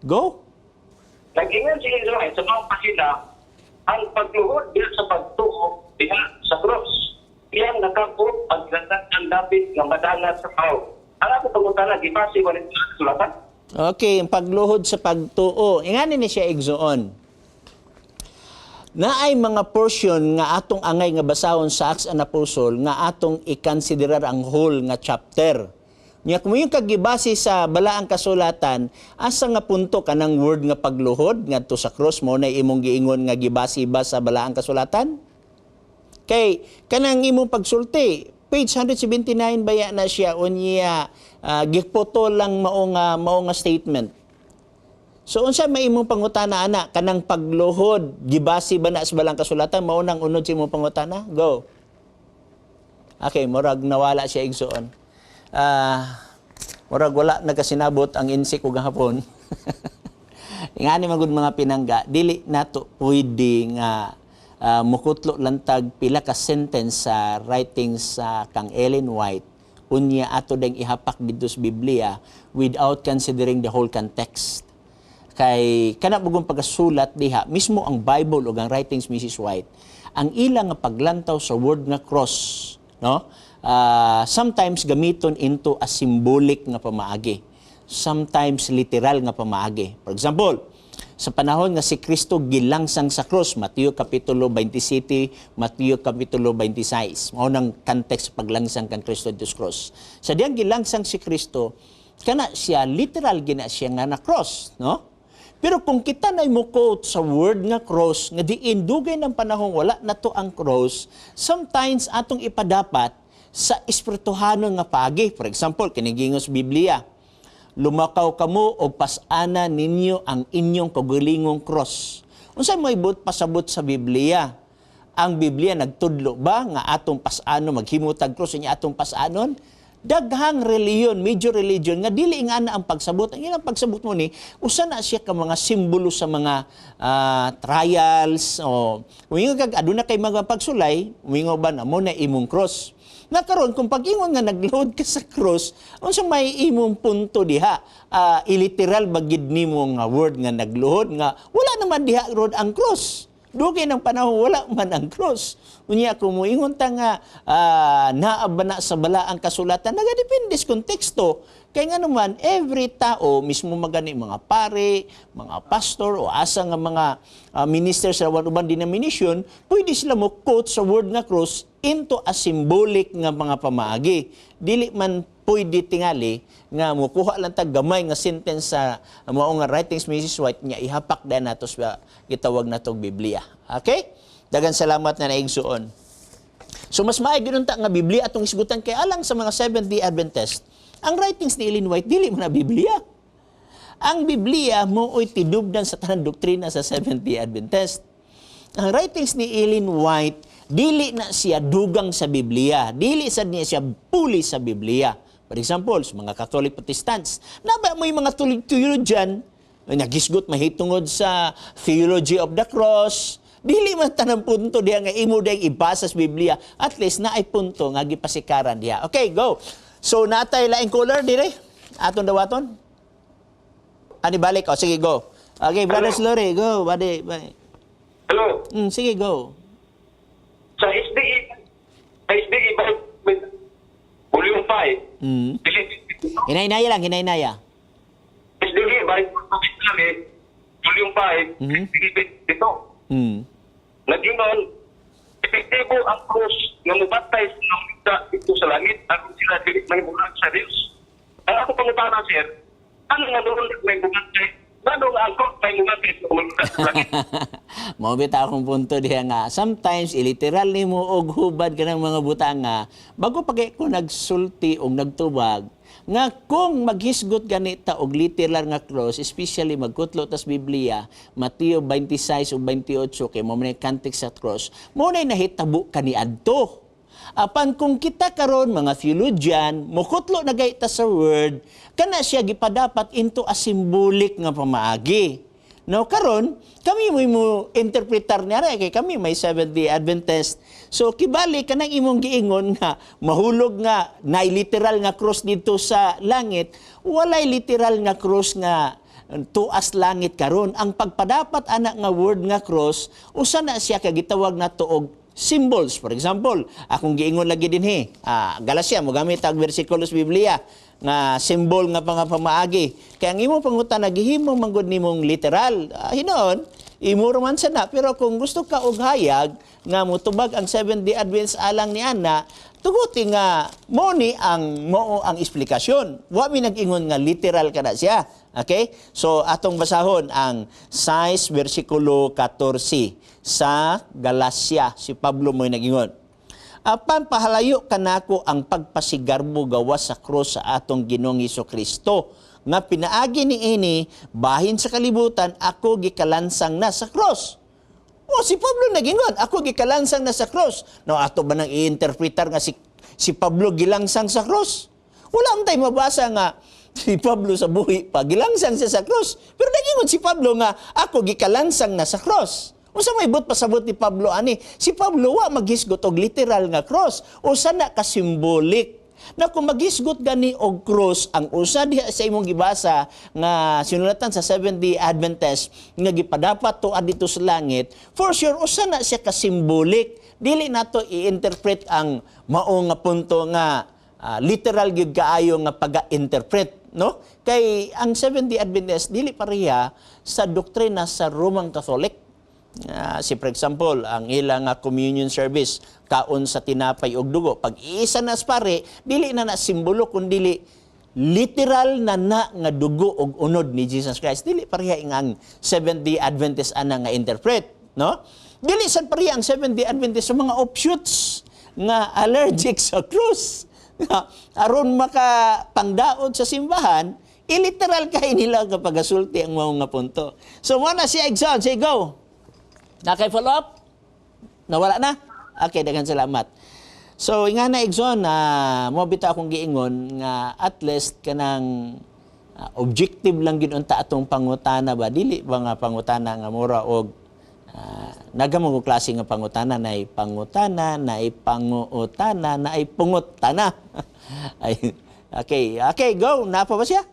Go. Nag-ingon si Israel sa mga pasila, ang pagluhod diya sa pagtuo diya sa cross. Iyang nakapo paglantan ang David nga madalat sa tao. Ang ako pangutana, di ba si Walit sulatan? Okay, ang pagluhod sa pagtuo. Ingani ni siya igsoon. Na ay mga portion nga atong angay nga basahon sa Acts and Apostle nga atong i-considerar ang whole nga chapter. Nya kung yung kagibase sa balaang kasulatan, asa nga punto kanang word nga pagluhod ngadto sa cross mo na imong giingon nga gibase ba sa balaang kasulatan? Kay kanang imong pagsulti, page 179 baya na siya unya gipoto lang mao nga statement. So unsa may imong pangutana ana kanang pagluhod gibase ba na sa balaang kasulatan mao nang unod sa imong pangutana? Go. Okay, murag nawala siya igsoon. Murag wala nagasinabot ang insik ug gahapon. Ingani magud mga pinangga, dili nato pwede nga mukutlo lantag pila ka sentence sa writings sa kang Ellen White unya ato dang ihapak didto sa Biblia without considering the whole context. Kay kana bugong pagasulat diha mismo ang Bible ug ang writings Mrs. White ang ilang nga paglantaw sa word nga cross, no? Sometimes gamiton into a symbolic nga pamaagi, sometimes literal nga pamaagi. For example, sa panahon nga si Kristo gilangsang sa cross, Mateo kapitulo 27, Mateo kapitulo 26. Mao nang context sa paglangsang kan Kristo dito sa cross. Sa diyang gilangsang si Kristo, kana siya literal gina siya nga na cross, no? Pero kung kita na mo quote sa word nga cross, nga diin dugay ng panahon wala na to ang cross, sometimes atong ipadapat sa espirituhano nga paagi. For example, kinigingos Biblia, lumakaw kamo o pasana ninyo ang inyong kagulingong cross. Unsay mo ibot pasabot sa Biblia? Ang Biblia nagtudlo ba nga atong pasano maghimutag cross niya atong pasanon? Daghang reliyon, major religion nga dili nga na ang pagsabot. Ang ilang pagsabot mo ni usa na siya ka mga simbolo sa mga trials o wingo kag aduna kay mga pagsulay, wingo ba na mo na imong cross. Na karon kung pag-ingon nga nagload ka sa cross, unsa may imong punto diha? Iliteral bagid nimo nga word nga nagluhod nga wala naman diha rod ang cross. Dugay ng panahon wala man ang cross. Unya kung moingon ta nga naa ba na sa balaang kasulatan, nagadepende sa konteksto. Kaya nga naman, every tao, mismo magani mga pare, mga pastor, o asa nga mga minister sa uban denomination, pwede sila mo quote sa word nga cross into a symbolic nga mga pamaagi. Dili man pwede tingali nga mukuha lang tag gamay nga sentence sa mao nga writings Mrs. White nga ihapak da nato sa gitawag natong Biblia. Okay? Dagan salamat na naigsuon. So mas maayos ginunta nga Biblia atong isgutan kay alang sa mga Seventh-day Adventist. Ang writings ni Ellen White dili man na Biblia. Ang Biblia mooy tidubdan sa tanang doktrina sa Seventh-day Adventist. Ang writings ni Ellen White dili na siya dugang sa Biblia. Dili sad niya siya puli sa Biblia. For example, sa mga Catholic Protestants, naba mo yung mga theologian, nagisgot mahitungod sa theology of the cross, dili man tanang punto diya nga imo dayang ibasa sa Biblia, at least na ay punto nga gipasikaran diya. Okay, go. So, natay laing color dire? Aton dawaton? Ani balik? O, sige, go. Okay, Brother Slory, go. Bade. Hello? Sige, go. Sa SDE Volume 5, Hinahinaya lang, hinahinaya. SDE Volume 5, ito. Nag-ingon, epektibo ang krus nga mubaptize ng isa ito sa langit at sila dili may bulag sa Diyos. Ang ako pangutana, sir, ano nga doon may bulag sa Ano nga ang krus may bulag sa langit? Mabita akong punto diha nga. Sometimes, iliteral ni mo og hubad ka ng mga butanga, bago pag ko nagsulti o nagtubag, nga kung maghisgot ganita og literal nga cross, especially magkutlo tas Biblia, Mateo 26 ug 28 kay mo man context sa cross, mo nay nahitabo kaniadto. Apan kung kita karon mga theologian, mukutlo na gayta sa word, kana siya gipadapat into a symbolic nga pamaagi. Now karon, kami mo interpretar niya kay kami may Seventh-day Adventist. So kibali kanang imong giingon nga mahulog nga nay literal nga cross dito sa langit, walay literal nga cross nga tuas langit karon. Ang pagpadapat anak nga word nga cross, usa na siya kagitawag na tuog symbols. For example, akong giingon lagi dinhi, Galacia mo gamit ang bersikulos Biblia nga symbol nga pamaagi. Kaya ang imo pangutan nagihimo manggod nimong literal. Hinoon, imo man sana, pero kung gusto ka og hayag nga motubag ang Seventh-day Adventist alang ni ana, tuguti nga mo ang eksplikasyon. Wa mi nag-ingon nga literal kada siya. Okay? So atong basahon ang 6 bersikulo 14 sa Galacia. Si Pablo mo'y nag-ingon. Apan pahalayo kanako ang pagpasigarbo gawas sa krus sa atong Ginoong Hesukristo nga pinaagi niini bahin sa kalibutan ako gikalansang na sa krus. O si Pablo nagingon, ako gikalansang na sa krus. No, ato ba nang i-interpretar nga si Pablo gilangsang sa krus? Wala tay mabasa nga si Pablo sa buhi pa gilangsang siya sa krus. Pero nagingon si Pablo nga ako gikalansang na sa krus. Unsa may but pasabot ni Pablo ani? Si Pablo wa maghisgot og literal nga cross, usa na ka symbolic. Na kung maghisgot gani og cross ang usa diha sa imong gibasa nga sinulatan sa Seventh-day Adventist nga gipadapat tuad dito sa langit, for sure usa na siya ka symbolic. Dili nato i-interpret ang mao nga punto nga literal gyud kaayo nga pag-interpret, no? Kay ang Seventh-day Adventist dili pareha sa doktrina sa Roman Catholic. For example, ang ilang communion service, kaon sa tinapay og dugo. Pag iisa na pare, dili na simbolo kundi literal na nga dugo og unod ni Jesus Christ. Dili pareha ang Seventh-day Adventist ana nga interpret, no? Dili sad pareha ang Seventh-day Adventist sa mga offshoots nga allergic sa cross. Aron makapangdaot sa simbahan, iliteral kay nila kapag asulti ang mga punto. So, muna si Exxon, say go. Nakay-follow up? Nawala na? Okay, daghang salamat. So, nga na, Exxon, mo bita akong giingon nga at least kanang objective lang ginunta atong pangutana ba? Dili ba nga pangutana nga mura og nagamong klase nga pangutana na pangutana, na panguutana, na pungutana. Okay, go. Napa ba siya?